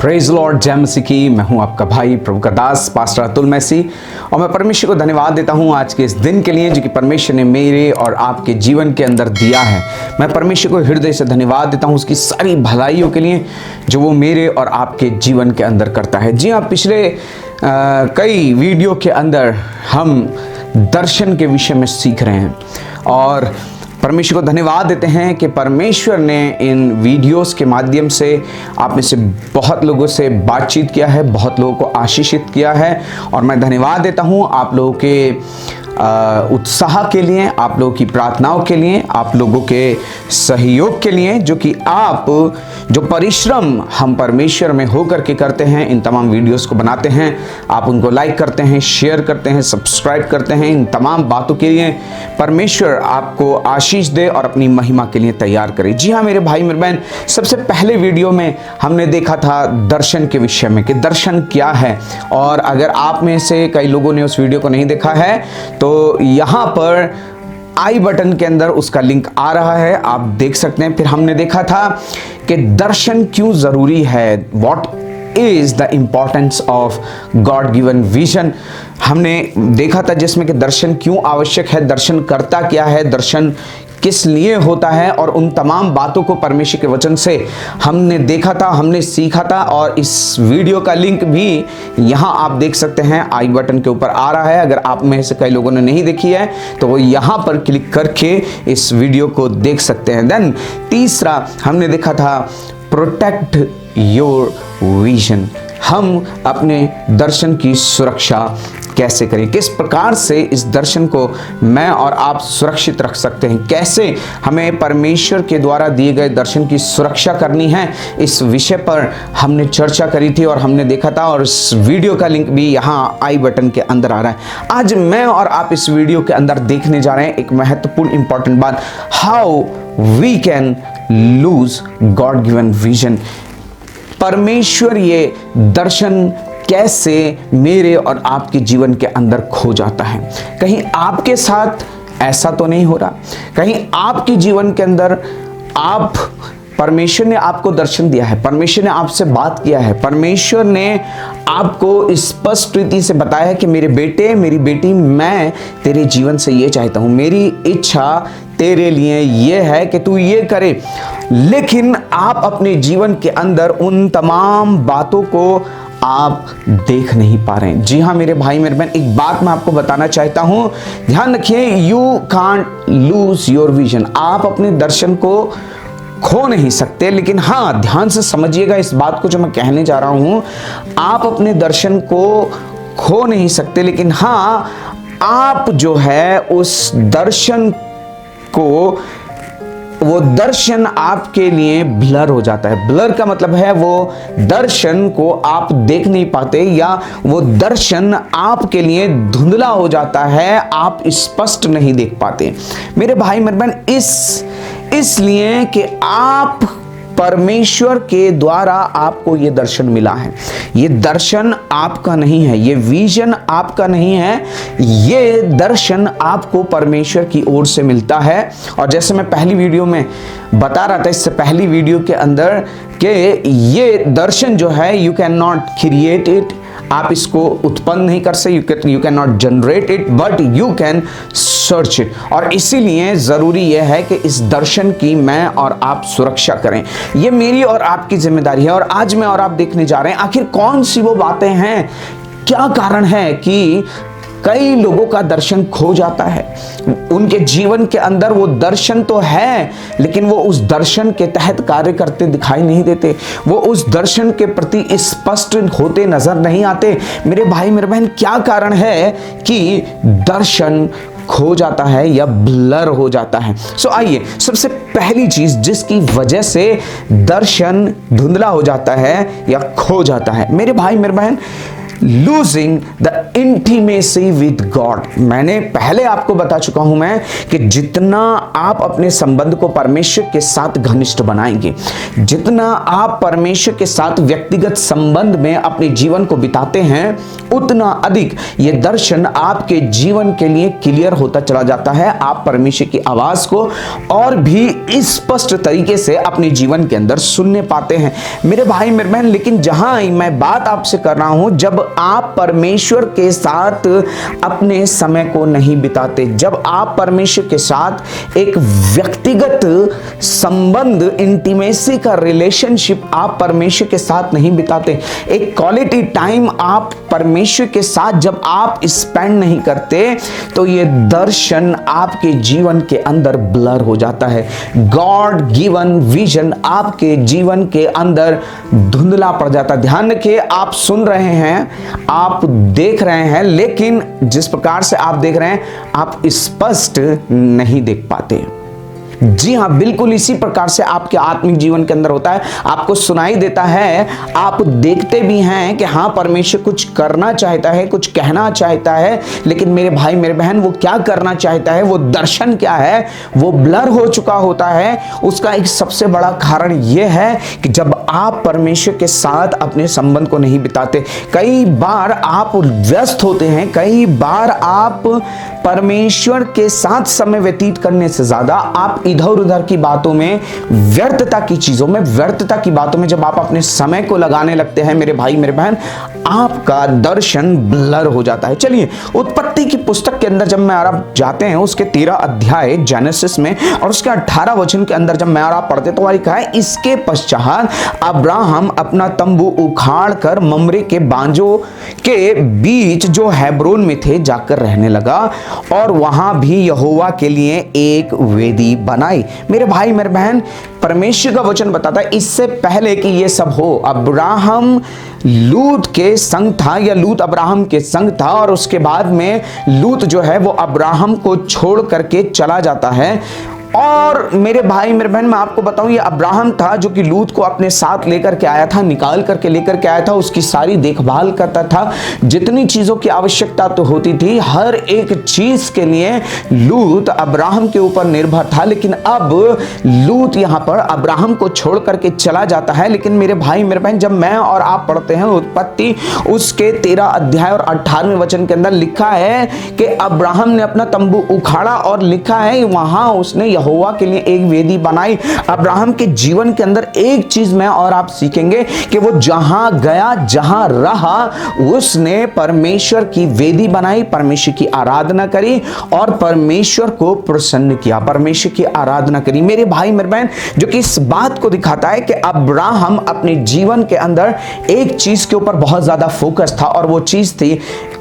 Praise Lord, जय मसीह की। मैं हूं आपका भाई प्रभु का दास पास्टर अतुल मैसी, और मैं परमेश्वर को धन्यवाद देता हूं आज के इस दिन के लिए जो कि परमेश्वर ने मेरे और आपके जीवन के अंदर दिया है। मैं परमेश्वर को हृदय से धन्यवाद देता हूं उसकी सारी भलाइयों के लिए जो वो मेरे और आपके जीवन के अंदर करता है। जी हाँ, पिछले कई वीडियो के अंदर हम दर्शन के विषय में सीख रहे हैं और परमेश्वर को धन्यवाद देते हैं कि परमेश्वर ने इन वीडियोस के माध्यम से आप में से बहुत लोगों से बातचीत किया है, बहुत लोगों को आशीषित किया है। और मैं धन्यवाद देता हूं आप लोगों के उत्साह के लिए, आप लोगों की प्रार्थनाओं के लिए, आप लोगों के सहयोग के लिए, जो कि आप जो परिश्रम हम परमेश्वर में होकर के करते हैं, इन तमाम वीडियोस को बनाते हैं, आप उनको लाइक करते हैं, शेयर करते हैं, सब्सक्राइब करते हैं। इन तमाम बातों के लिए परमेश्वर आपको आशीष दे और अपनी महिमा के लिए तैयार करे। जी हाँ मेरे भाई मेरे बहन, सबसे पहले वीडियो में हमने देखा था दर्शन के विषय में कि दर्शन क्या है। और अगर आप में से कई लोगों ने उस वीडियो को नहीं देखा है तो यहाँ पर आई बटन के अंदर उसका लिंक आ रहा है, आप देख सकते हैं। फिर हमने देखा था कि दर्शन क्यों जरूरी है, what is the importance of God given vision. हमने देखा था जिसमें कि दर्शन क्यों आवश्यक है, दर्शन करता क्या है, दर्शन किस लिए होता है, और उन तमाम बातों को परमेश्वर के वचन से हमने देखा था, हमने सीखा था। और इस वीडियो का लिंक भी यहाँ आप देख सकते हैं, आई बटन के ऊपर आ रहा है। अगर आप में से कई लोगों ने नहीं देखी है तो वो यहाँ पर क्लिक करके इस वीडियो को देख सकते हैं। देन तीसरा हमने देखा था प्रोटेक्ट योर विजन। हम अपने दर्शन की सुरक्षा कैसे करें, किस प्रकार से इस दर्शन को मैं और आप सुरक्षित रख सकते हैं, कैसे हमें परमेश्वर के द्वारा दिए गए दर्शन की सुरक्षा करनी है, इस विषय पर हमने चर्चा करी थी और हमने देखा था। और इस वीडियो का लिंक भी यहाँ आई बटन के अंदर आ रहा है। आज मैं और आप इस वीडियो के अंदर देखने जा रहे हैं एक महत्वपूर्ण इंपॉर्टेंट बात, how we can lose God given vision. परमेश्वर ये दर्शन कैसे मेरे और आपके जीवन के अंदर खो जाता है। कहीं आपके साथ ऐसा तो नहीं हो रहा, कहीं आपके जीवन के अंदर परमेश्वर ने आपको दर्शन दिया है, परमेश्वर ने आपसे बात किया है, परमेश्वर ने आपको स्पष्ट रीति से बताया है कि मेरे बेटे मेरी बेटी, मैं तेरे जीवन से ये चाहता हूं, मेरी इच्छा तेरे लिए ये है कि तू ये करे। लेकिन आप अपने जीवन के अंदर उन तमाम बातों को आप देख नहीं पा रहे हैं। जी हाँ मेरे भाई मेरे बहन, एक बात मैं आपको बताना चाहता हूं, ध्यान रखिए, you can't lose your vision. आप अपने दर्शन को खो नहीं सकते, लेकिन हाँ ध्यान से समझिएगा इस बात को जो मैं कहने जा रहा हूं। आप अपने दर्शन को खो नहीं सकते, लेकिन हाँ आप जो है उस दर्शन को, वो दर्शन आपके लिए ब्लर हो जाता है। ब्लर का मतलब है वो दर्शन को आप देख नहीं पाते, या वो दर्शन आपके लिए धुंधला हो जाता है, आप स्पष्ट नहीं देख पाते। मेरे भाई मेरे बहन, इसलिए कि आप परमेश्वर के द्वारा आपको ये दर्शन मिला है। ये दर्शन आपका नहीं है, ये विजन आपका नहीं है, ये दर्शन आपको परमेश्वर की ओर से मिलता है। और जैसे मैं पहली वीडियो में बता रहा था, इससे पहली वीडियो के अंदर, कि ये दर्शन जो है you can not create it, आप इसको उत्पन्न नहीं कर सकते, you can not generate it, but you can search it. और इसीलिए जरूरी यह है कि इस दर्शन की मैं और आप सुरक्षा करें। ये मेरी और आपकी जिम्मेदारी है। और आज मैं और आप देखने जा रहे हैं आखिर कौन सी वो बातें हैं, क्या कारण है कि कई लोगों का दर्शन खो जाता है। उनके जीवन के अंदर वो दर्शन तो है, लेकिन वो उस दर्शन के तहत कार्य करते दिखाई नहीं देते, वो उस दर्शन के प्रति स्पष्ट होते नजर नहीं आते। मेरे भाई मेरे बहन, क्या कारण है कि दर्शन खो जाता है या ब्लर हो जाता है? सो आइए, सबसे पहली चीज जिसकी वजह से दर्शन धुंधला हो जाता है या खो जाता है, मेरे भाई मेरे बहन, losing the intimacy with God. मैंने पहले आपको बता चुका हूं मैं कि जितना आप अपने संबंध को परमेश्वर के साथ घनिष्ठ बनाएंगे, जितना आप परमेश्वर के साथ व्यक्तिगत संबंध में अपने जीवन को बिताते हैं, उतना अधिक ये दर्शन आपके जीवन के लिए क्लियर होता चला जाता है। आप परमेश्वर की आवाज को और भी स्पष्ट तरीके से अपने जीवन के अंदर सुनने पाते हैं मेरे भाई मेरे बहन। लेकिन जहां मैं बात आपसे कर रहा हूं, जब आप परमेश्वर के साथ अपने समय को नहीं बिताते, जब आप परमेश्वर के साथ एक व्यक्तिगत संबंध, इंटीमेसी का रिलेशनशिप आप परमेश्वर के साथ नहीं बिताते, एक क्वालिटी टाइम आप परमेश्वर के साथ जब आप स्पेंड नहीं करते, तो ये दर्शन आपके जीवन के अंदर ब्लर हो जाता है। गॉड गिवन विजन आपके जीवन के अंदर धुंधला पड़ जाता। ध्यान रखिए, आप सुन रहे हैं, आप देख रहे हैं, लेकिन जिस प्रकार से आप देख रहे हैं, आप स्पष्ट नहीं देख पाते। जी हां, बिल्कुल इसी प्रकार से आपके आत्मिक जीवन के अंदर होता है। आपको सुनाई देता है, आप देखते भी हैं कि हां परमेश्वर कुछ करना चाहता है, कुछ कहना चाहता है, लेकिन मेरे भाई मेरे बहन वो क्या करना चाहता है, वो दर्शन क्या है, वो ब्लर हो चुका होता है। उसका एक सबसे बड़ा कारण यह है कि जब आप परमेश्वर के साथ अपने संबंध को नहीं बिताते, कई बार आप व्यस्त होते हैं, कई बार आप परमेश्वर के साथ समय व्यतीत करने से ज्यादा आप इधर उधर की बातों में, व्यर्थता की चीजों में, व्यर्थता की बातों में जब आप अपने समय को लगाने लगते हैं मेरे भाई मेरे बहन, आपका दर्शन ब्लर हो जाता है। चलिए, उत्पत्ति की पुस्तक के अंदर जब मैं और आप जाते हैं, उसके 13 अध्याय जेनेसिस में और उसके 18 वचन के अंदर जब मैं और आप पढ़ते, तो वही कहा है, इसके पश्चात अब्राहम अपना तंबू उखाड़ कर ममरे के बांजों के बीच जो हेब्रोन में थे जाकर रहने लगा और वहां भी यहोवा के लिए एक वेदी बनाई। मेरे भाई मेरे बहन, परमेश्वर का वचन बताता है, इससे पहले कि ये सब हो, अब्राहम लूत के संग था, या लूत अब्राहम के संग था, और उसके बाद में लूत जो है वो अब्राहम को छोड़ करके चला जाता है। और मेरे भाई मेरे बहन, मैं आपको बताऊं, ये अब्राहम था जो कि लूत को अपने साथ लेकर के आया था, निकाल करके लेकर के आया था, उसकी सारी देखभाल करता था। जितनी चीजों की आवश्यकता तो होती थी, हर एक चीज के लिए लूत अब्राहम के ऊपर निर्भर था। लेकिन अब लूत यहां पर अब्राहम को छोड़ करके चला जाता है। लेकिन मेरे भाई मेरे बहन, जब मैं और आप पढ़ते हैं उत्पत्ति उसके 13 अध्याय और 18वें वचन के अंदर लिखा है कि अब्राहम ने अपना तंबू उखाड़ा, और लिखा है वहां उसने यहोवा के लिए एक वेदी बनाई। अब्राहम के जीवन के अंदर एक चीज मैं और आप सीखेंगे कि वो जहां गया, जहां रहा, उसने परमेश्वर की वेदी बनाई, परमेश्वर की आराधना करी और परमेश्वर को प्रसन्न किया, परमेश्वर की आराधना करी। मेरे भाई मेरे बहन, जो कि इस बात को दिखाता है कि अब्राहम अपने जीवन के अंदर एक चीज के ऊपर बहुत ज्यादा फोकस था, और वो चीज थी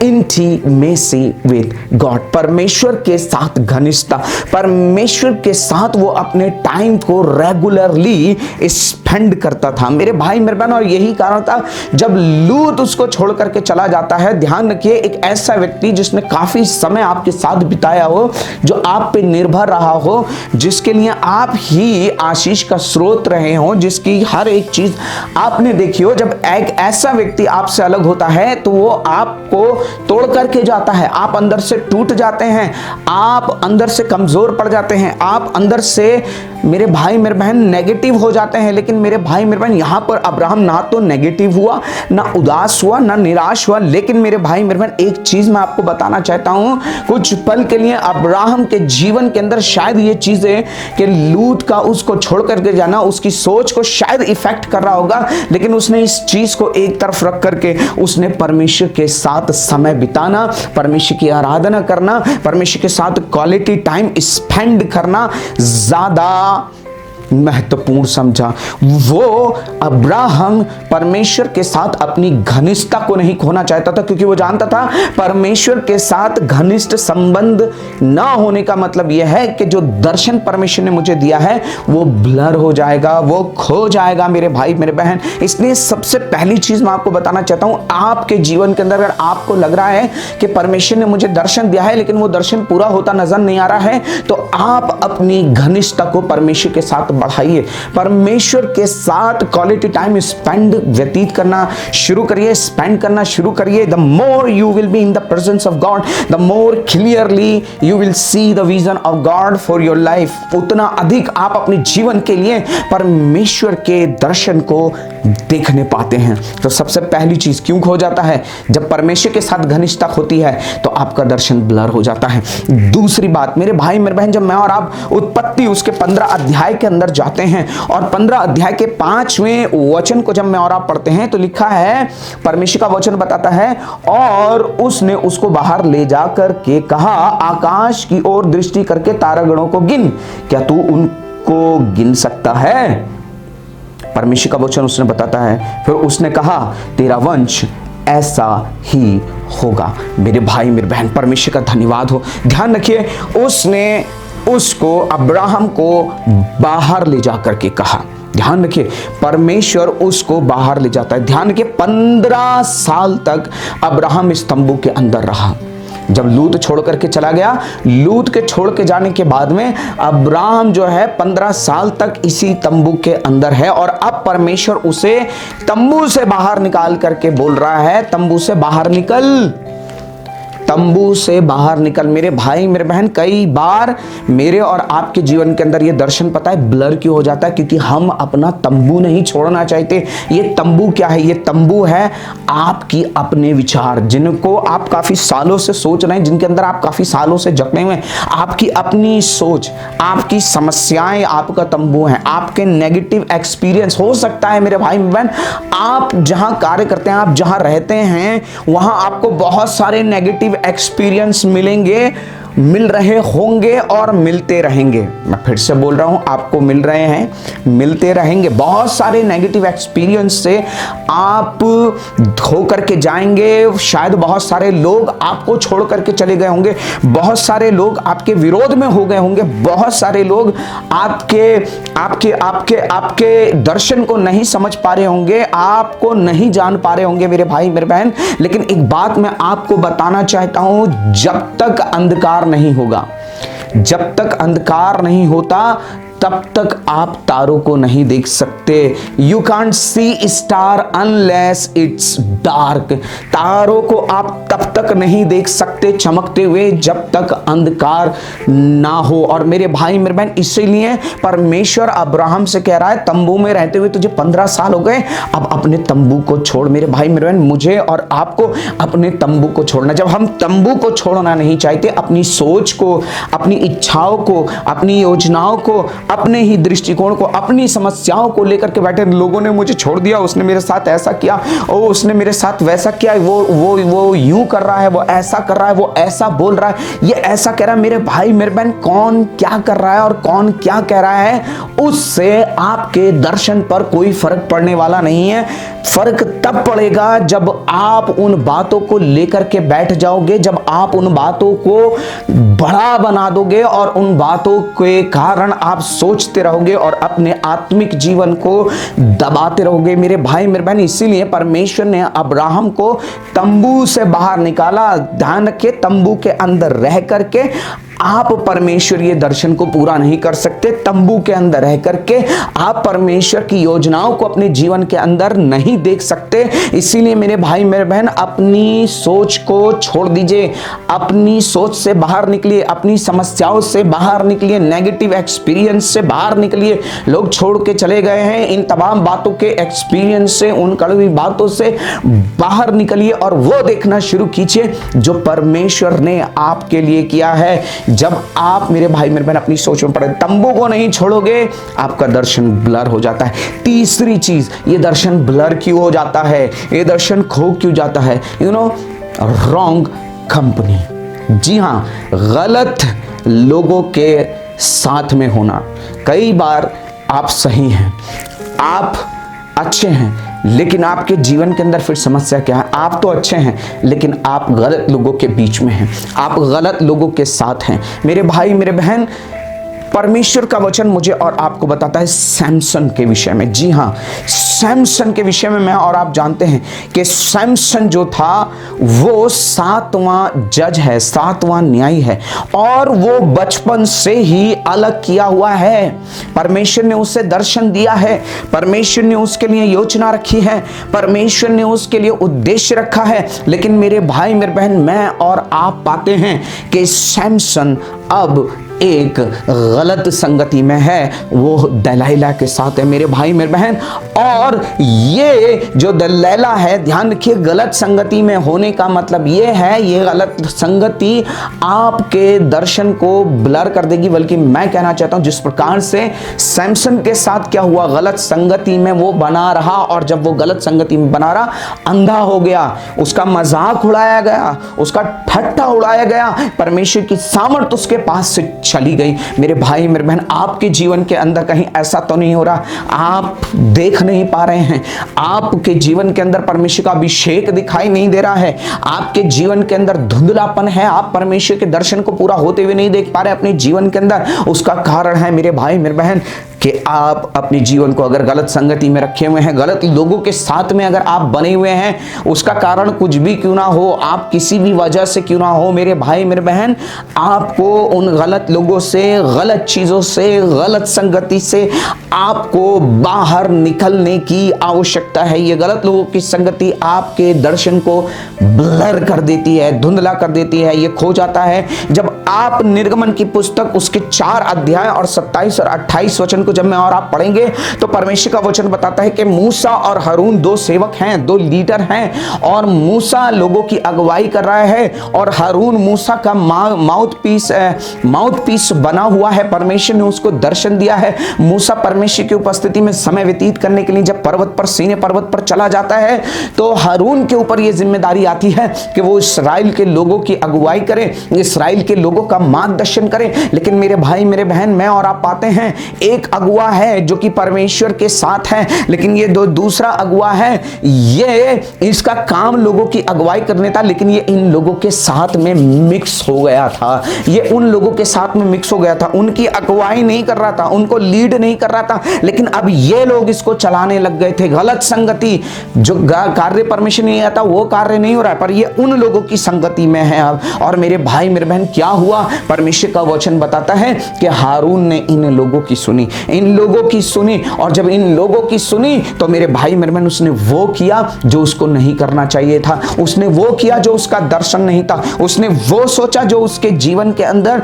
इंटीमेसी विद गॉड, परमेश्वर के साथ घनिष्ठता, परमेश्वर के साथ वो अपने टाइम को रेगुलरली स्पेंड करता था मेरे भाई मेरे बहन। और यही कारण था जब लूत उसको छोड़ करके चला जाता है, ध्यान रखिए, एक ऐसा व्यक्ति जिसने काफी समय आपके साथ बिताया हो, जो आप पे निर्भर रहा हो, जिसके लिए आप ही आशीष का स्रोत रहे हो, जिसकी हर एक चीज आपने देखी हो, जब एक ऐसा व्यक्ति आपसे अलग होता है तो वो आपको तोड़ करके जाता है, आप अंदर से टूट जाते हैं, आप अंदर से कमजोर पड़ जाते हैं, आप अंदर से मेरे भाई मेरे बहन नेगेटिव हो जाते हैं। लेकिन मेरे भाई मेरे बहन, यहां पर अब्राहम ना तो नेगेटिव हुआ, ना उदास हुआ, ना निराश हुआ। लेकिन मेरे भाई मेरे बहन, एक चीज मैं आपको बताना चाहता हूं, कुछ पल के लिए अब्राहम के जीवन के अंदर शायद ये चीजें कि लूत का उसको छोड़ करके जाना उसकी सोच को शायद इफेक्ट कर रहा होगा, लेकिन उसने इस चीज को एक तरफ रख करके उसने परमेश्वर के साथ समय बिताना, परमेश्वर की आराधना करना, परमेश्वर के साथ क्वालिटी टाइम स्पेंड करना ज्यादा महत्वपूर्ण समझा। वो अब्राहम परमेश्वर के साथ अपनी घनिष्ठता को नहीं खोना चाहता था, क्योंकि वो जानता था परमेश्वर के साथ घनिष्ठ संबंध ना होने का मतलब यह है कि जो दर्शन परमेश्वर ने मुझे दिया है वो ब्लर हो जाएगा, वो खो जाएगा मेरे भाई मेरे बहन। इसलिए सबसे पहली चीज मैं आपको बताना चाहता हूं, आपके जीवन के अंदर अगर आपको लग रहा है कि परमेश्वर ने मुझे दर्शन दिया है लेकिन वो दर्शन पूरा होता नजर नहीं आ रहा है, तो आप अपनी घनिष्ठता को परमेश्वर के साथ बढ़ाइए, परमेश्वर के साथ क्वालिटी टाइम स्पेंड व्यतीत करना शुरू करिए, स्पेंड करना शुरू करिए। The more you will be in the presence of God, the more clearly you will see the vision of God for your life. उतना अधिक आप अपने जीवन के लिए परमेश्वर के दर्शन को देखने पाते हैं। तो सबसे पहली चीज क्यों हो जाता है? जब परमेश्वर के साथ घनिष्ठता होती है तो आपका दर्शन ब्लर हो जाता है। दूसरी बात मेरे भाई मेरे बहन, जब मैं और आप उत्पत्ति उसके 15 अध्याय के अंदर जाते हैं और 15 अध्याय के 5वें वचन को जब मैं और आप पढ़ते हैं तो लिखा है, परमेश्वर का वचन बताता है, और उसने उसको बाहर ले जाकर के कहा, आकाश की ओर दृष्टि करके तारागणों को गिन, क्या तू उनको गिन सकता है? परमेश्वर का वचन उसने बताता है, फिर उसने कहा तेरा वंश ऐसा ही होगा। मेरे भाई मेरे बहन, परमेश्वर का धन्यवाद हो। ध्यान रखिए, उसने उसको अब्राहम को बाहर ले जाकर के कहा। ध्यान रखिए, परमेश्वर उसको बाहर ले जाता है। ध्यान रखिए, 15 साल तक अब्राहम इस तंबू के अंदर रहा। जब लूत छोड़ करके चला गया, लूत के छोड़ के जाने के बाद में अब्राहम जो है 15 साल तक इसी तंबू के अंदर है, और अब परमेश्वर उसे तंबू से बाहर निकाल करके बोल रहा है, तंबू से बाहर निकल, तंबू से बाहर निकल। मेरे भाई मेरे बहन, कई बार मेरे और आपके जीवन के अंदर ये दर्शन पता है ब्लर क्यों हो जाता है? क्योंकि हम अपना तंबू नहीं छोड़ना चाहते। ये तंबू क्या है? ये तंबू है आपकी अपने विचार, जिनको आप काफी सालों से सोच रहे हैं, जिनके अंदर आप काफी सालों से जकड़े हुए हैं। आपकी अपनी सोच, आपकी समस्याएं आपका तंबू है, आपके नेगेटिव एक्सपीरियंस हो सकता है। मेरे भाई बहन, आप जहां कार्य करते हैं, आप जहां रहते हैं, वहां आपको बहुत सारे नेगेटिव एक्सपीरियंस मिलेंगे, मिल रहे होंगे और मिलते रहेंगे। मैं फिर से बोल रहा हूं, आपको मिल रहे हैं, मिलते रहेंगे। बहुत सारे नेगेटिव एक्सपीरियंस से आप धो करके जाएंगे। शायद बहुत सारे लोग आपको छोड़ करके चले गए होंगे, बहुत सारे लोग आपके विरोध में हो गए होंगे, बहुत सारे लोग आपके आपके आपके आपके दर्शन को नहीं समझ पा रहे होंगे, आपको नहीं जान पा रहे होंगे मेरे भाई मेरे बहन। लेकिन एक बात मैं आपको बताना चाहता हूं, जब तक अंधकार नहीं होगा, जब तक अंधकार नहीं होता, तब तक आप तारों को नहीं देख सकते। You can't see star unless it's dark. तारों को आप तब तक नहीं देख सकते चमकते हुए जब तक अंधकार ना हो। और मेरे भाई मेरे बहन, इसीलिए परमेश्वर अब्राहम से कह रहा है, तंबू में रहते हुए तुझे 15 साल हो गए, अब अपने तंबू को छोड़। मेरे भाई मेरे बहन, मुझे और आपको अपने तंबू को छोड़ना। जब हम तंबू को छोड़ना नहीं चाहते, अपनी सोच को, अपनी इच्छाओं को, अपनी योजनाओं को, अपने ही दृष्टिकोण को, अपनी समस्याओं को लेकर के बैठे, लोगों ने मुझे छोड़ दिया, उसने मेरे साथ ऐसा किया, ओ उसने मेरे साथ वैसा किया, वो यूं कर रहा है, वो ऐसा कर रहा है, वो ऐसा बोल रहा है, ये ऐसा कह रहा है। मेरे भाई मेरे बहन, कौन क्या कर रहा है और कौन क्या कह रहा है, उससे आपके दर्शन पर कोई फर्क पड़ने वाला नहीं है। फर्क तब पड़ेगा जब आप उन बातों को लेकर के बैठ जाओगे, जब आप उन बातों को बड़ा बना दोगे और उन बातों के कारण आप सोचते रहोगे और अपने आत्मिक जीवन को दबाते रहोगे। मेरे भाई मेरे बहन, इसीलिए परमेश्वर ने अब्राहम को तंबू से बाहर निकाला। ध्यान रखिए, तंबू के अंदर रह करके आप परमेश्वरीय दर्शन को पूरा नहीं कर सकते। तंबू के अंदर रह करके आप परमेश्वर की योजनाओं को अपने जीवन के अंदर नहीं देख सकते। इसीलिए मेरे भाई मेरे बहन, अपनी सोच को छोड़ दीजिए, अपनी सोच से बाहर निकलिए, अपनी समस्याओं से बाहर निकलिए, नेगेटिव एक्सपीरियंस से बाहर निकलिए। लोग छोड़ के चले गए हैं, इन तमाम बातों के एक्सपीरियंस से, उन कड़वी बातों से बाहर निकलिए और वो देखना शुरू कीजिए जो परमेश्वर ने आपके लिए किया है। जब आप मेरे भाई मेरे बहन अपनी सोच में पड़े, तंबू को नहीं छोड़ोगे, आपका दर्शन ब्लर हो जाता है। तीसरी चीज, ये दर्शन ब्लर क्यों हो जाता है, ये दर्शन खो क्यों जाता है? Wrong company. जी हां, गलत लोगों के साथ में होना। कई बार आप सही हैं, आप अच्छे हैं, लेकिन आपके जीवन के अंदर फिर समस्या क्या है? आप तो अच्छे हैं, लेकिन आप गलत लोगों के बीच में हैं, आप गलत लोगों के साथ हैं। मेरे भाई मेरे बहन, परमेश्वर का वचन मुझे और आपको बताता है सैमसन के विषय में। जी हाँ, सैमसन के विषय में मैं और आप जानते हैं कि सैमसन जो था वो 7वां जज है, 7वां न्यायी है, और वो बचपन से ही अलग किया हुआ है। परमेश्वर ने उसे दर्शन दिया है, परमेश्वर ने उसके लिए योजना रखी है, परमेश्वर ने उसके लिए उद्देश्य रखा है। लेकिन मेरे भाई मेरे बहन, मैं और आप पाते हैं कि सैमसन अब एक गलत संगति में है, वो दलाइला के साथ है मेरे भाई मेरे बहन। और ये जो दलाइला है, ध्यान रखिए, गलत संगति में होने का मतलब ये है, ये गलत संगति आपके दर्शन को ब्लर कर देगी। बल्कि मैं कहना चाहता हूं जिस प्रकार से सैमसन के साथ क्या हुआ, गलत संगति में वो बना रहा, और जब वो गलत संगति में बना रहा अंधा हो गया, उसका मजाक उड़ाया गया, उसका ठट्ठा उड़ाया गया, परमेश्वर की सामर्थ उसके पास से चली गई। मेरे भाई मेरे बहन, आपके जीवन के अंदर कहीं ऐसा तो नहीं हो रहा, आप देख नहीं पा रहे हैं, आपके जीवन के अंदर परमेश्वर का अभिषेक दिखाई नहीं दे रहा है, आपके जीवन के अंदर धुंधलापन है, आप परमेश्वर के दर्शन को पूरा होते हुए नहीं देख पा रहे अपने जीवन के अंदर। उसका कारण है मेरे भाई मेरे बहन कि आप अपने जीवन को अगर गलत संगति में रखे हुए हैं, गलत लोगों के साथ में अगर आप बने हुए हैं, उसका कारण कुछ भी क्यों ना हो, आप किसी भी वजह से क्यों ना हो, मेरे भाई मेरे बहन, आपको उन गलत लोगों से, गलत चीजों से, गलत संगति से आपको बाहर निकलने की आवश्यकता है। ये गलत लोगों की संगति आपके दर्शन को ब्लर कर देती है, धुंधला कर देती है, ये खो जाता है। जब आप निर्गमन की पुस्तक उसके 4 अध्याय और 27 और 28 वचन को जब मैं और आप पढ़ेंगे तो परमेश्वर का वचन बताता है कि मूसा और हारून 2 सेवक हैं, 2 लीडर हैं, और मूसा लोगों की अगुवाई कर रहा है और हारून मूसा का माउथ पीस बना हुआ है। परमेश्वर ने उसको दर्शन दिया है। मूसा परमेश्वर की उपस्थिति में समय व्यतीत करने के लिए जब पर्वत पर, सीने पर्वत पर चला जाता है, तो हारून के ऊपर यह जिम्मेदारी आती है कि वो इस्राएल के लोगों की अगुवाई करे, इस्राएल के लोगों का मार्गदर्शन करे। लेकिन मेरे भाई मेरे बहन, मैं और आप पाते हैं एक अगुवा है जो कि परमेश्वर के साथ है, लेकिन ये दूसरा अगुवा है, ये इसका काम लोगों की अगुवाई करने था, लेकिन ये इन लोगों के साथ में मिक्स हो गया था, ये उन लोगों के साथ में मिक्स हो गया था, उनकी अगुवाई नहीं कर रहा था, उनको लीड नहीं कर रहा था। लेकिन अब ये लोग इसको चलाने लग गए थे। गलत संगति, जो कार्य परमेश्वर नहीं आता वो कार्य नहीं हो रहा है, पर ये उन लोगों की संगति में है अब। और मेरे भाई मेरे बहन, क्या हुआ? परमेश्वर का वचन बताता है कि हारून ने इन लोगों की सुनी, इन लोगों की सुनी, और जब इन लोगों की सुनी तो मेरे भाई मेरे बहन, उसने वो किया जो उसको नहीं करना चाहिए था, उसने वो किया जो उसका दर्शन नहीं था, उसने वो सोचा जो उसके जीवन के अंदर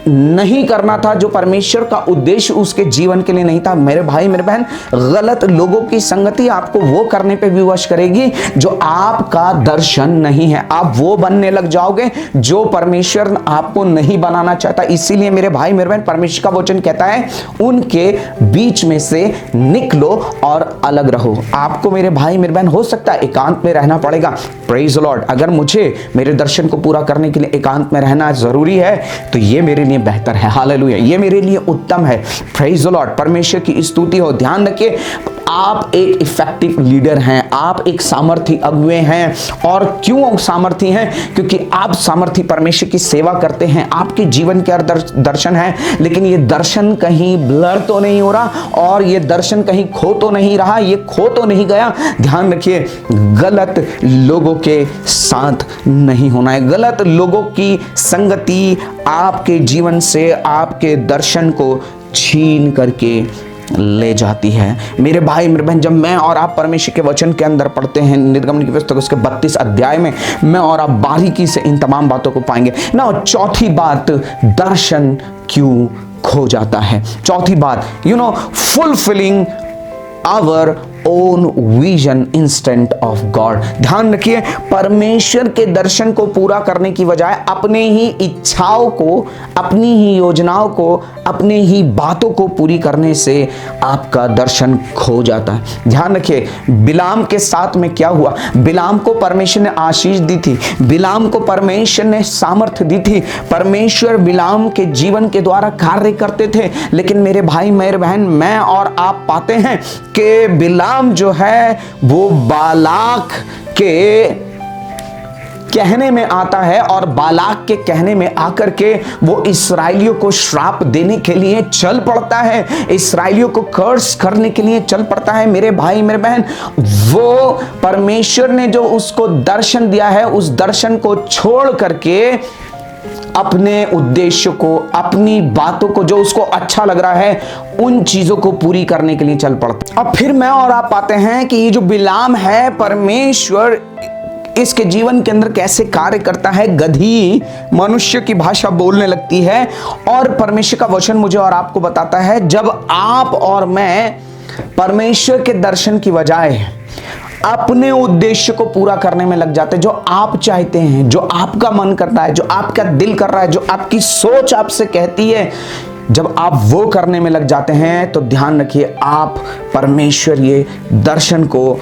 नहीं करना था, जो परमेश्वर का उद्देश्य उसके जीवन के लिए नहीं था। मेरे भाई मेरे बहन, गलत लोगों की संगति आपको वो करने पे विवश करेगी जो आपका दर्शन नहीं है। आप वो बनने लग जाओगे जो परमेश्वर आपको नहीं बनाना चाहता। इसीलिए मेरे भाई मेरे बहन, परमेश्वर का वचन कहता है उनके बीच में से निकलो और अलग रहो। आपको मेरे भाई मेरे बहन, हो सकता है एकांत में रहना पड़ेगा। Praise the Lord. अगर मुझे मेरे दर्शन को पूरा करने के लिए एकांत में रहना जरूरी है तो ये मेरे लिए बेहतर है। हालेलुया, ये मेरे लिए उत्तम है। Praise the Lord. परमेश्वर की स्तुति हो। ध्यान रखिए, आप एक इफेक्टिव लीडर हैं, आप एक सामर्थी अगुवे हैं। और क्यों सामर्थी हैं? क्योंकि आप सामर्थी परमेश्वर की सेवा करते हैं, आपके जीवन के दर्शन है, लेकिन ये दर्शन कहीं ब्लर तो नहीं हो रहा, और ये दर्शन कहीं खो तो नहीं रहा, ये खो तो नहीं गया। ध्यान रखिए, गलत लोगों के साथ नहीं होना है। गलत लोगों की संगति आपके जीवन से आपके दर्शन को छीन करके ले जाती है। मेरे भाई मेरे बहन, जब मैं और आप परमेश्वर के वचन के अंदर पढ़ते हैं, निर्गमन की पुस्तक उसके 32 अध्याय में, मैं और आप बारीकी से इन तमाम बातों को पाएंगे ना। चौथी बात, दर्शन क्यों खो जाता है? चौथी बात, fulfilling our own vision instant of God. ध्यान रखिए, परमेश्वर के दर्शन को पूरा करने की बजाय अपने ही इच्छाओं को, अपनी ही योजनाओं को, अपने ही बातों को पूरी करने से आपका दर्शन खो जाता है। ध्यान रखिए, बिलाम के साथ में क्या हुआ? बिलाम को परमेश्वर ने आशीष दी थी, बिलाम को परमेश्वर ने सामर्थ्य दी थी, परमेश्वर बिलाम के जीवन के द्वारा कार्य करते थे। लेकिन मेरे भाई मेरे बहन, मैं और आप पाते हैं कि बिलाम जो है वो बालाक के कहने में आता है और बालाक के कहने में आकर के वो इस्राएलियों को श्राप देने के लिए चल पड़ता है, इस्राएलियों को कर्स करने के लिए चल पड़ता है। मेरे भाई मेरे बहन, वो परमेश्वर ने जो उसको दर्शन दिया है, उस दर्शन को छोड़ करके अपने उद्देश्य को, अपनी बातों को, जो उसको अच्छा लग रहा है, उन चीजों को पूरी करने के लिए चल पड़ता। अब फिर मैं और आप पाते हैं कि ये जो बिलाम है, परमेश्वर इसके जीवन के अंदर कैसे कार्य करता है। गधी मनुष्य की भाषा बोलने लगती है और परमेश्वर का वचन मुझे और आपको बताता है, जब आप और मैं परमेश्वर के दर्शन की बजाय अपने उद्देश्य को पूरा करने में लग जाते हैं, जो आप चाहते हैं, जो आपका मन करता है, जो आपका दिल कर रहा है, जो आपकी सोच आपसे कहती है, जब आप वो करने में लग जाते हैं तो ध्यान रखिए, आप परमेश्वर ये दर्शन को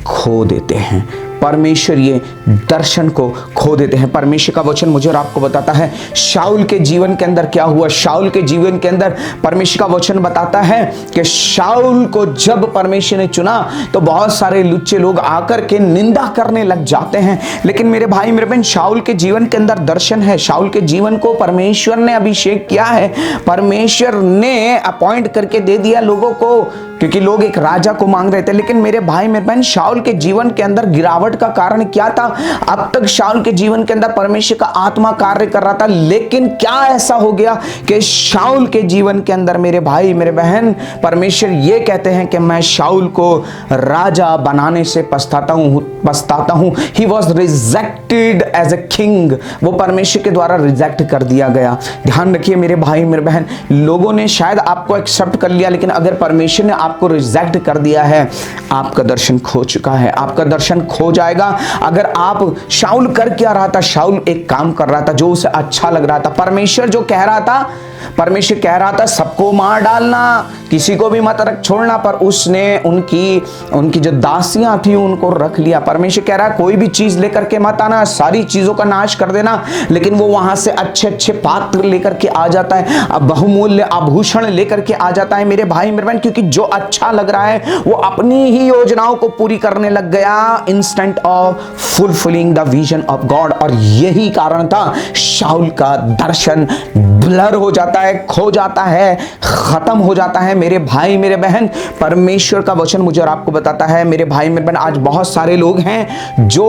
खो देते हैं, परमेश्वर ये दर्शन को खो देते हैं। परमेश्वर का वचन मुझे और आपको बताता है शाऊल के जीवन के अंदर क्या हुआ। शाऊल के जीवन के अंदर परमेश्वर का वचन बताता है कि शाऊल को जब परमेश्वर ने चुना तो बहुत सारे लुच्चे लोग आकर के निंदा करने लग जाते हैं। लेकिन मेरे भाई मेरे बहन, शाऊल के जीवन के अंदर दर्शन है, शाऊल के जीवन को परमेश्वर ने अभिषेक किया है, परमेश्वर ने अपॉइंट करके दे दिया लोगों को, क्योंकि लोग एक राजा को मांग रहे थे। लेकिन मेरे भाई मेरे बहन, शाऊल के जीवन के अंदर गिरावट का कारण क्या था? अब तक शाऊल के जीवन के अंदर परमेश्वर का आत्मा कार्य कर रहा था, लेकिन क्या ऐसा हो गया कि शाऊल के जीवन के अंदर मेरे भाई मेरे बहन, परमेश्वर ये कहते हैं कि मैं शाऊल को राजा बनाने से पछताता हूं। He was rejected as a king, वो परमेश्वर के द्वारा रिजेक्ट कर दिया गया। ध्यान रखिए मेरे भाई मेरे बहन, लोगों ने शायद आपको एक्सेप्ट कर लिया, लेकिन अगर परमेश्वर ने आपको रिजेक्ट कर दिया है, आपका दर्शन खो चुका है, आपका दर्शन खो जाएगा। अगर आप, शाऊल कर क्या रहा था? शाऊल एक काम कर रहा था जो उसे अच्छा लग रहा था। परमेश्वर जो कह रहा था, परमेश्वर कह रहा था सबको मार डालना, किसी को भी मत रख छोड़ना, पर उसने उनकी जो दासियां थी उनको रख लिया। परमेश्वर कह रहा है कोई भी चीज लेकर के मत आना, सारी चीजों का नाश कर देना, लेकिन वो वहां से अच्छे अच्छे पात्र लेकर के आ जाता है, अब बहुमूल्य आभूषण लेकर के आ जाता है मेरे भाई मेरे बहन, क्योंकि जो अच्छा लग रहा है वो अपनी ही योजनाओं को पूरी करने लग गया, instant of fulfilling the vision of God. और यही कारण था शाऊल का दर्शन ब्लर हो जाता है, खो जाता है, खत्म हो जाता है मेरे भाई मेरे बहन। परमेश्वर का वचन मुझे और आपको बताता है मेरे भाई मेरे बहन, आज बहुत सारे लोग हैं जो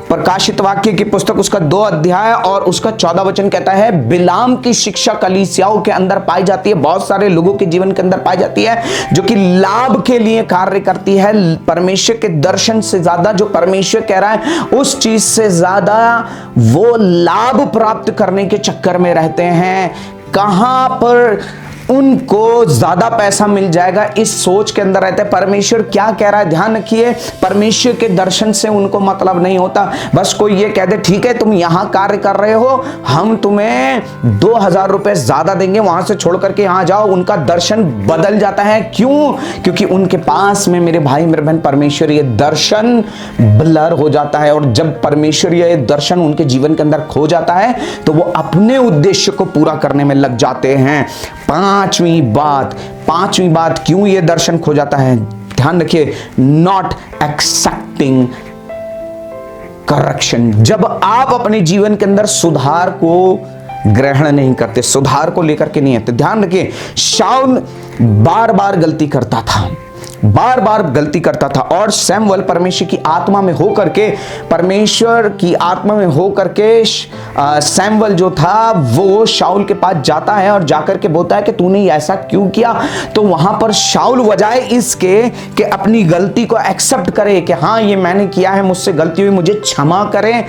प्रकाशित वाक्य की पुस्तक उसका 2 अध्याय और उसका 14 वचन कहता है बिलाम की शिक्षा कलीसियाओं के अंदर पाई जाती है, बहुत सारे लोगों के जीवन के अंदर पाई जाती है, जो कि लाभ के लिए कार्य करती है। परमेश्वर के दर्शन से ज्यादा, जो परमेश्वर कह रहा है उस चीज से ज्यादा वो लाभ प्राप्त करने के चक्कर में रहते हैं। कहां पर उनको ज्यादा पैसा मिल जाएगा, इस सोच के अंदर रहते हैं। परमेश्वर क्या कह रहा है ध्यान रखिए, परमेश्वर के दर्शन से उनको मतलब नहीं होता। बस कोई ये कह दे ठीक है तुम यहां कार्य कर रहे हो, हम तुम्हें 2000 रुपए ज्यादा देंगे, वहां से छोड़ करके यहां जाओ, उनका दर्शन बदल जाता है। क्यों? क्योंकि उनके पास में मेरे भाई मेरे बहन परमेश्वर ये दर्शन ब्लर हो जाता है। और जब परमेश्वर ये दर्शन उनके जीवन के अंदर खो जाता है तो वो अपने उद्देश्य को पूरा करने में लग जाते हैं। पांचवी बात क्यों ये दर्शन खो जाता है, ध्यान रखिए, नॉट एक्सेप्टिंग करेक्शन। जब आप अपने जीवन के अंदर सुधार को ग्रहण नहीं करते, सुधार को लेकर के नहीं आते। ध्यान रखिए, शाऊल बार बार गलती करता था, बार बार गलती करता था, और सैमुअल परमेश्वर की आत्मा में होकर के, परमेश्वर की आत्मा में होकर के सैमुअल जो था वो शाऊल के पास जाता है और जाकर के बोलता है कि तूने ऐसा क्यों किया। तो वहां पर शाऊल बजाय इसके कि अपनी गलती को एक्सेप्ट करे कि हाँ ये मैंने किया है, मुझसे गलती हुई, मुझे क्षमा करें,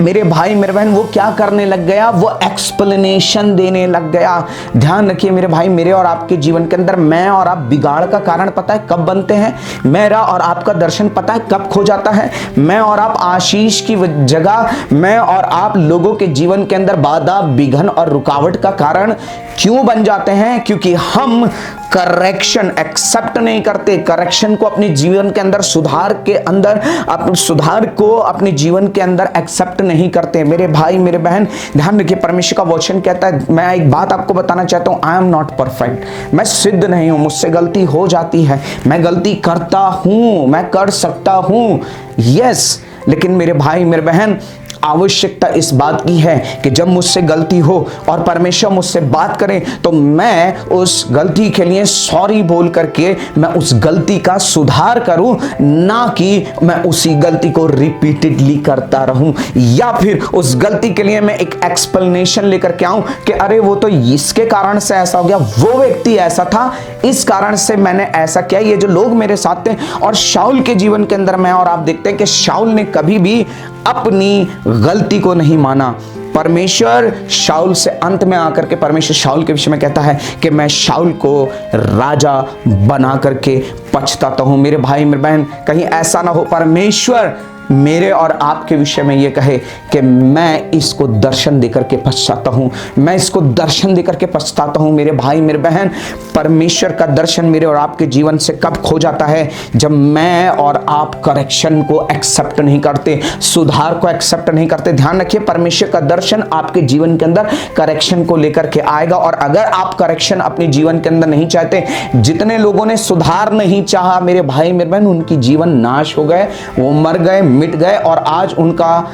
मेरे भाई मेरे बहन वो क्या करने लग गया, वो एक्सप्लेनेशन देने लग गया। ध्यान रखिए मेरे भाई, मेरे और आपके जीवन के अंदर मैं और आप बिगाड़ का कारण पता है कब बनते हैं, मेरा और आपका दर्शन पता है कब खो जाता है। मैं और आप आशीष की जगह मैं और आप लोगों के जीवन के अंदर बाधा, विघ्न और रुकावट का कारण क्यों बन जाते हैं? क्योंकि हम करेक्शन एक्सेप्ट नहीं करते, करेक्शन को अपने जीवन के अंदर, सुधार के अंदर, अपने सुधार को अपने जीवन के अंदर एक्सेप्ट नहीं करते। मेरे भाई मेरे बहन ध्यान रखिए, परमेश्वर का वचन कहता है, मैं एक बात आपको बताना चाहता हूं, आई एम नॉट परफेक्ट, मैं सिद्ध नहीं हूं, मुझसे गलती हो जाती है, मैं गलती करता हूं, मैं कर सकता हूं, यस। लेकिन मेरे भाई मेरे बहन आवश्यकता इस बात की है कि जब मुझसे गलती हो और परमेश्वर मुझसे बात करे तो मैं उस गलती के लिए सॉरी बोल करके मैं उस गलती का सुधार करूं, ना कि मैं उसी गलती को रिपीटेडली करता रहूं, या फिर उस गलती के लिए मैं एक एक्सप्लेनेशन लेकर के आऊं कि अरे वो तो इसके कारण से ऐसा हो गया, वो व्यक्ति ऐसा था, इस कारण से मैंने ऐसा किया, ये जो लोग मेरे साथ थे। और शाऊल के जीवन के अंदर मैं और आप देखते हैं कि शाऊल ने कभी भी अपनी गलती को नहीं माना। परमेश्वर शाऊल से अंत में आकर के परमेश्वर शाऊल के विषय में कहता है कि मैं शाऊल को राजा बना करके पछताता हूं। मेरे भाई मेरे बहन, कहीं ऐसा ना हो परमेश्वर मेरे और आपके विषय में ये कहे कि मैं इसको दर्शन देकर के पछताता हूं, मैं इसको दर्शन देकर के पछताता हूं। मेरे भाई मेरे बहन, परमेश्वर का दर्शन मेरे और आपके जीवन से कब खो जाता है? जब मैं और आप करेक्शन को एक्सेप्ट नहीं करते, सुधार को एक्सेप्ट नहीं करते। ध्यान रखिए, परमेश्वर का दर्शन आपके जीवन के अंदर करेक्शन को लेकर के आएगा। और अगर आप करेक्शन अपने जीवन के अंदर नहीं चाहते, जितने लोगों ने सुधार नहीं चाहा मेरे भाई मेरे बहन, उनकी जीवन नाश हो गए, वो मर गए, मिट गए और आज उनका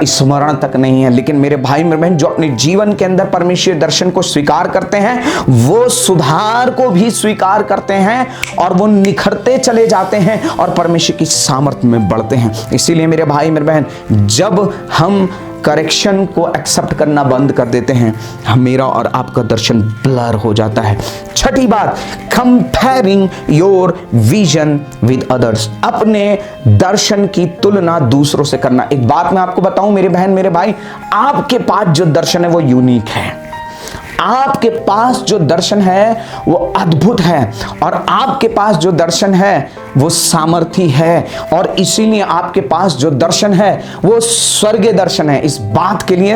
स्मरण तक नहीं है। लेकिन मेरे भाई मेरे बहन, जो अपने जीवन के अंदर परमेश्वर दर्शन को स्वीकार करते हैं, वो सुधार को भी स्वीकार करते हैं और वो निखरते चले जाते हैं और परमेश्वर की सामर्थ्य में बढ़ते हैं। इसीलिए मेरे भाई मेरे बहन, जब हम करेक्शन को एक्सेप्ट करना बंद कर देते हैं, मेरा और आपका दर्शन ब्लर हो जाता है। छठी बात, comparing your vision with others, अपने दर्शन की तुलना दूसरों से करना। एक बात मैं आपको बताऊं मेरे बहन मेरे भाई, आपके पास जो दर्शन है वो यूनिक है, आपके पास जो दर्शन है वो अद्भुत है, और आपके पास जो दर्शन है वो सामर्थी है, और इसीलिए आपके पास जो दर्शन है वो स्वर्गीय दर्शन है। इस बात के लिए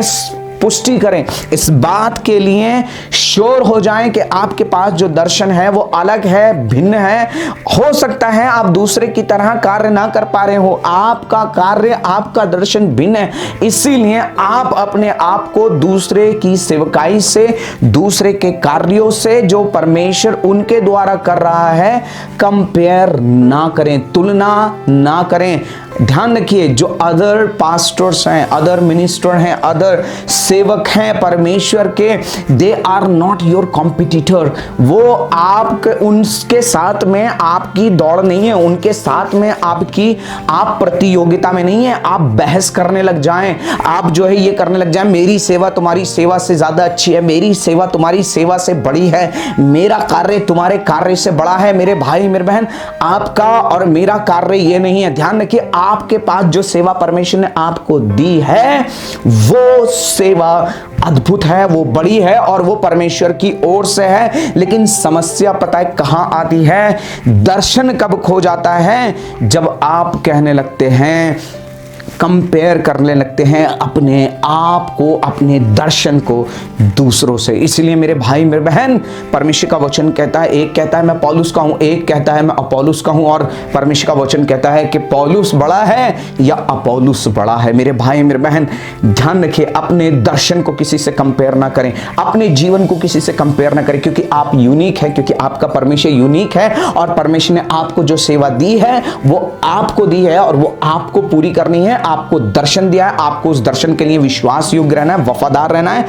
पुष्टि करें, इस बात के लिए श्योर हो जाएं कि आपके पास जो दर्शन है वो अलग है, भिन्न है। हो सकता है आप दूसरे की तरह कार्य ना कर पा रहे हो, आपका कार्य, आपका दर्शन भिन्न है, इसीलिए आप अपने आप को दूसरे की सेवकाई से, दूसरे के कार्यों से जो परमेश्वर उनके द्वारा कर रहा है, कंपेयर ना करें, तुलना ना करें। ध्यान रखिए, जो अदर पास्टर्स हैं, अदर मिनिस्टर हैं, अदर सेवक हैं परमेश्वर के, they are not your competitor. वो उनके साथ में आपकी दौड़ नहीं है, उनके साथ में आप प्रतियोगिता में नहीं है, आप बहस करने लग जाएं, आप जो है ये करने लग जाएं, मेरी सेवा तुम्हारी सेवा से ज्यादा अच्छी है, मेरी सेवा तुम्हारी सेवा से बड़ी है, मेरा कार्य तुम्हारे कार्य से बड़ा है। मेरे भाई मेरे बहन, आपका और मेरा कार्य ये नहीं है। ध्यान रखिए, आपके पास जो सेवा परमेश्वर ने आपको दी है वो सेवा अद्भुत है, वो बड़ी है और वो परमेश्वर की ओर से है। लेकिन समस्या पता है कहां आती है? दर्शन कब खो जाता है? जब आप कहने लगते हैं, कंपेयर करने लगते हैं अपने आप को, अपने दर्शन को दूसरों से। इसलिए मेरे भाई मेरे बहन, परमेश्वर का वचन कहता है, एक कहता है मैं पौलुस का हूं, एक कहता है मैं अपोलुस का हूं, और परमेश्वर का वचन कहता है कि पौलुस बड़ा है या अपोलुस बड़ा है। मेरे भाई मेरे बहन, ध्यान रखिए, अपने दर्शन को किसी से कंपेयर ना करें, अपने जीवन को किसी से कंपेयर ना करें, क्योंकि आप यूनिक है, क्योंकि आपका परमेश्वर यूनिक है, और परमेश्वर ने आपको जो सेवा दी है वो आपको दी है और वो आपको पूरी करनी है। आपको दर्शन दिया है, आपको उस दर्शन के लिए विश्वास योग्य रहना है, वफादार रहना है।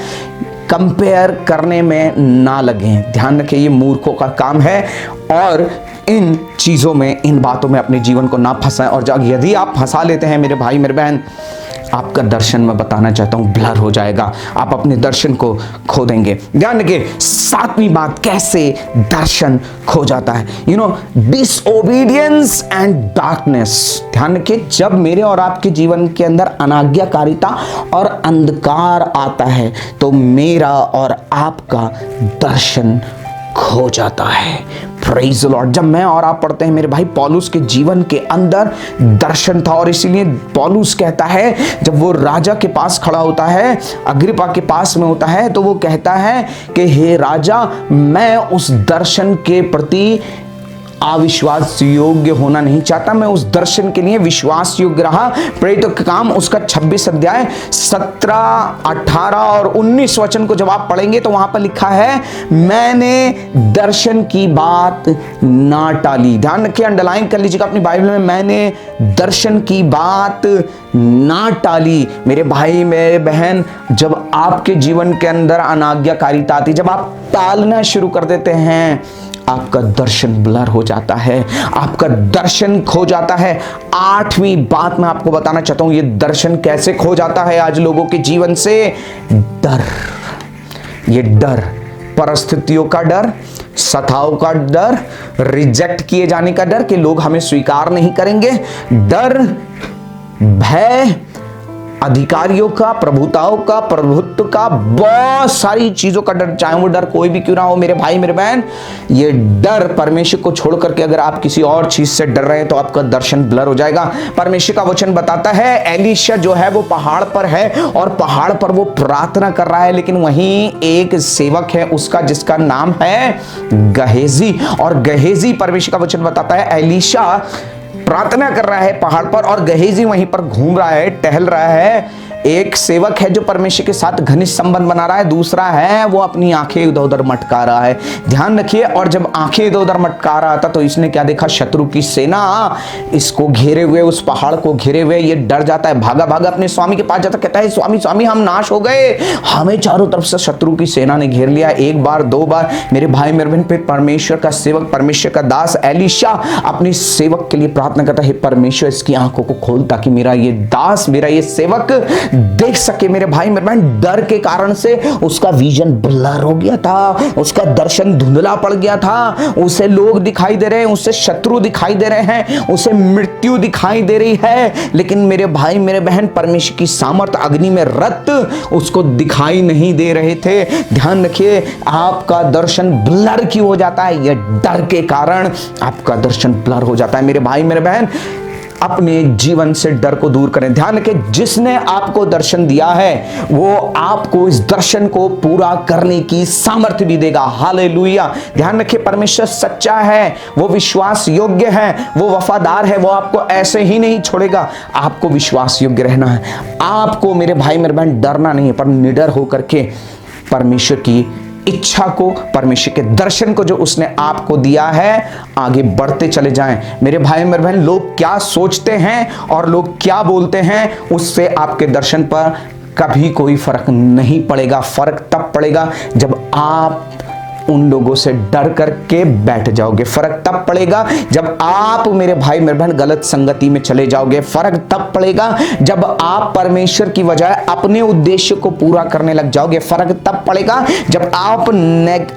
कंपेयर करने में ना लगें। ध्यान रखिए, ये मूर्खों का काम है, और इन चीजों में, इन बातों में अपने जीवन को ना फंसाएं। और यदि आप फंसा लेते हैं मेरे भाई मेरे बहन, आपका दर्शन मैं बताना चाहता हूं ब्लर हो जाएगा, आप अपने दर्शन को खो देंगे। ध्यान रखिए, सातवीं बात, कैसे दर्शन खो जाता है। Disobedience and darkness. ध्यान रखिए, जब मेरे और आपके जीवन के अंदर अनाज्ञाकारिता और अंधकार आता है तो मेरा और आपका दर्शन खो जाता है। Praise the Lord. जब मैं और आप पढ़ते हैं मेरे भाई, पौलुस के जीवन के अंदर दर्शन था, और इसीलिए पौलुस कहता है, जब वो राजा के पास खड़ा होता है, अग्रिप्पा के पास में होता है, तो वो कहता है कि हे राजा, मैं उस दर्शन के प्रति अविश्वास योग्य होना नहीं चाहता, मैं उस दर्शन के लिए विश्वास योग्य रहा। प्रेरितों के काम उसका 26 अध्याय 17, 18 और 19 वचन को जब आप पढ़ेंगे तो वहां पर लिखा है, मैंने दर्शन की बात ना टाली। ध्यान रखिए, अंडरलाइन कर लीजिएगा अपनी बाइबल में, मैंने दर्शन की बात ना टाली। मेरे भाई मेरे बहन, जब आपके जीवन के अंदर अनाज्ञाकारिता आती, जब आप टालना शुरू कर देते हैं, आपका दर्शन ब्लर हो जाता है, आपका दर्शन खो जाता है। 8वीं बात मैं आपको बताना चाहता हूं, ये दर्शन कैसे खो जाता है आज लोगों के जीवन से। डर, ये डर, परिस्थितियों का डर, सताव का डर, रिजेक्ट किए जाने का डर कि लोग हमें स्वीकार नहीं करेंगे, डर, भय, अधिकारियों का, प्रभुताओं का, प्रभुत्व का, बहुत सारी चीजों का डर, चाहे वो डर कोई भी क्यों ना हो मेरे भाई मेरे बहन। ये डर परमेश्वर को छोड़ करके अगर आप किसी और चीज से डर रहे हैं तो आपका दर्शन ब्लर हो जाएगा। परमेश्वर का वचन बताता है, एलीशा जो है वो पहाड़ पर है और पहाड़ पर वो प्रार्थना कर रहा है, लेकिन वहीं एक सेवक है उसका, जिसका नाम है गहेजी। और गहेजी, परमेश्वर का वचन बताता है, एलीशा प्रार्थना कर रहा है पहाड़ पर और गहेजी वहीं पर घूम रहा है, टहल रहा है। एक सेवक है जो परमेश्वर के साथ घनिष्ठ संबंध बना रहा है, दूसरा है वो अपनी आंखें इधर उधर मटका रहा है। ध्यान रखिए, और जब आंखें इधर उधर मटका रहा था तो इसने क्या देखा, शत्रु की सेना इसको घेरे हुए, उस पहाड़ को घेरे हुए। ये डर जाता है, भागा भागा अपने स्वामी के पास जाता, कहता है, स्वामी स्वामी हम नाश हो गए, हमें चारों तरफ से शत्रु की सेना ने घेर लिया। एक बार, दो बार, मेरे भाई मेरे बहन, फिर परमेश्वर का सेवक, परमेश्वर का दास एलीशा अपने सेवक के लिए प्रार्थना करता है, परमेश्वर इसकी आंखों को खोल ताकि मेरा ये दास, मेरा ये सेवक देख सके। मेरे भाई मेरे बहन, डर के कारण से उसका विजन ब्लर हो गया था, उसका दर्शन धुंधला पड़ गया था, उसे लोग दिखाई दे रहे हैं, उसे शत्रु दिखाई दे रहे हैं, उसे मृत्यु दिखाई दे रही है, लेकिन मेरे भाई मेरे बहन, परमेश्वर की सामर्थ, अग्नि में रत उसको दिखाई नहीं दे रहे थे। ध्यान रखिए, आपका दर्शन ब्लर क्यों हो जाता है? यह डर के कारण आपका दर्शन ब्लर हो जाता है। मेरे भाई मेरे बहन, अपने जीवन से डर को दूर करें। ध्यान रखें, जिसने आपको दर्शन दिया है वो आपको इस दर्शन को पूरा करने की सामर्थ्य भी देगा। हालेलुया। ध्यान रखें, परमेश्वर सच्चा है, वो विश्वास योग्य है, वो वफादार है, वो आपको ऐसे ही नहीं छोड़ेगा। आपको विश्वास योग्य रहना है, आपको मेरे भाई मेरे बहन डरना नहीं है, पर निडर होकर के परमेश्वर की इच्छा को, परमेश्वर के दर्शन को जो उसने आपको दिया है, आगे बढ़ते चले जाएं। मेरे भाई मेरे बहन, लोग क्या सोचते हैं और लोग क्या बोलते हैं, उससे आपके दर्शन पर कभी कोई फर्क नहीं पड़ेगा। फर्क तब पड़ेगा जब आप उन लोगों से डर करके बैठ जाओगे। फर्क तब पड़ेगा जब आप मेरे भाई मेरे बहन गलत संगति में चले जाओगे। फर्क तब पड़ेगा जब आप परमेश्वर की बजाय अपने उद्देश्य को पूरा करने लग जाओगे। फर्क तब पड़ेगा जब आप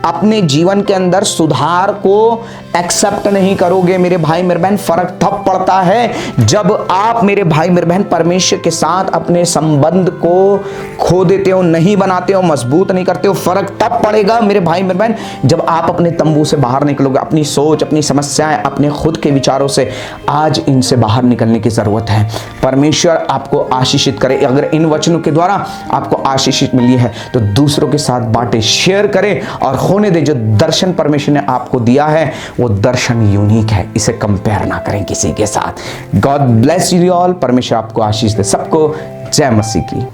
अपने जीवन के अंदर सुधार को एक्सेप्ट नहीं करोगे। मेरे भाई मेरे बहन, फर्क तब पड़ता है जब आप मेरे भाई मेरे बहन परमेश्वर के साथ अपने संबंध को खो देते हो, नहीं बनाते हो, मजबूत नहीं करते हो। फर्क तब पड़ेगा मेरे भाई मेरे बहन जब आप अपने तंबू से बाहर निकलोगे, अपनी सोच, अपनी समस्याएं, अपने खुद के विचारों से। आज इनसे बाहर निकलने की जरूरत है। परमेश्वर आपको आशीषित करे। अगर इन वचनों के द्वारा आपको आशीषित मिली है तो दूसरों के साथ बातें शेयर करें और होने दे। जो दर्शन परमेश्वर ने आपको दिया है वो दर्शन यूनिक है, इसे कंपेयर ना करें किसी के साथ। God bless you all. परमेश्वर आपको आशीष दे। सबको जय मसीह की।